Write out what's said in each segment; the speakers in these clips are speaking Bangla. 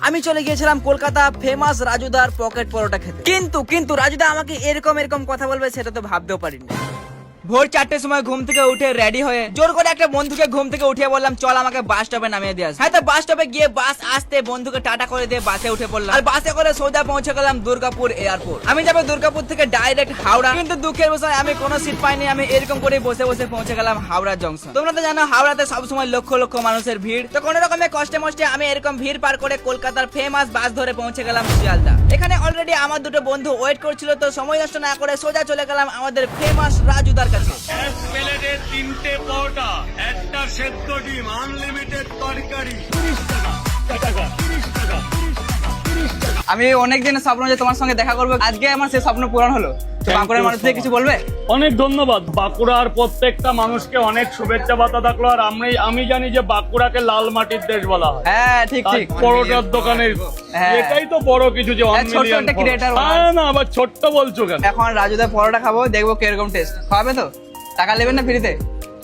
আমি চলে গিয়েছিলাম কলকাতা ফেমাস রাজুদার পকেট পরোটা খেতে। কিন্তু রাজুদা আমাকে এরকম কথা বলবে সেটা তো ভাবতেও পারিনি। ভোর 4টের সময় ঘুম থেকে উঠে রেডি হয়ে জোর করে একটা বন্ধুকে ঘুম থেকে উঠিয়ে বললাম চল আমাকে বাস স্টপে নামিয়ে দিয়ে আস। হ্যাঁ, তো বাস স্টপে গিয়ে বাস আসতে বন্ধুকে টাটা করে দিয়ে বাসে উঠে পড়লাম। আর বাসে করে সোজা পৌঁছে গেলাম দুর্গাপুর এয়ারপোর্ট। আমি যাবো দুর্গাপুর থেকে ডাইরেক্ট হাওড়া, কিন্তু দুঃখের বিষয় আমি কোনো সিট পাইনি। আমি এরকম করে বসে পৌঁছে গেলাম হাওড়া জংশন। তোমরা তো জানো হাওড়াতে সবসময় লক্ষ লক্ষ মানুষের ভিড়। তো কোনো রকমে কষ্টে মষ্টে আমি এরকম ভিড় পার করে কলকাতার ফেমাস বাস ধরে পৌঁছে গেলাম শিয়ালদা। এখানে অলরেডি আমার দুটো বন্ধু ওয়েট করছিল, তো সময় নষ্ট না করে সোজা চলে গেলাম আমাদের ফেমাস রাজুদার কাছে। প্লেটে 3টে পরোটা, একটা সেদ্ধ ডিম, আনলিমিটেড তরকারি, 30 টাকা। আমি অনেকদিনের স্বপ্ন যে তোমার সঙ্গে দেখা করবো, আজকে আমার সেই স্বপ্ন পূরণ হলো। তো বাঁকুড়ার মানুষদের কিছু বলবে? অনেক ধন্যবাদ। বাঁকুড়ার প্রত্যেকটা মানুষকে অনেক শুভেচ্ছা বার্তা থাকলো। আর আমি জানি যে বাঁকুড়াকে লাল মাটির দেশ বলা হয়। হ্যাঁ, ঠিক। পরোটার দোকানের এটাই তো বড় কিছু যে 1 মিলিয়ন। না, আবার ছোট্ট বলছো কেন? এখন রাজুদা পরোটা খাবো, দেখবো কিরকম টেস্ট। খাওয়াবে তো? টাকা নেবেন না ফ্রিতে?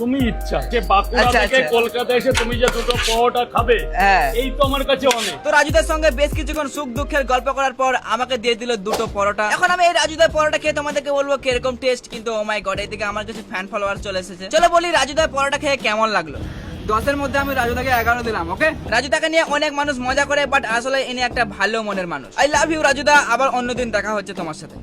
তুমি ইচ্ছা যে বাঁকুড়া থেকে কলকাতা এসে তুমি যে দুটো পরোটা খাবে, এই তো আমার কাছে অনেক। তো রাজুদার সঙ্গে বেশ কিছুক্ষণ সুখ দুঃখের গল্প করার পর আমাকে দিয়ে দিল দুটো পরোটা। এখন আমি এই রাজুদার পরোটা খেয়ে তোমাদেরকে বলবো কিরকম টেস্ট। কিন্তু ও মাই গড, এইদিকে আমার কাছে ফ্যান ফলোয়ার চলে এসেছে। চলো বলি রাজুদার পরোটা খেয়ে কেমন লাগলো। 10-এর মধ্যে আমি রাজুদাকে 11 দিলাম। ওকে, রাজুদাকে নিয়ে অনেক মানুষ মজা করে, বাট আসলে ইনি একটা ভালো মনের মানুষ। আই লাভ ইউ রাজুদা। আবার অন্যদিন দেখা হচ্ছে তোমার সাথে।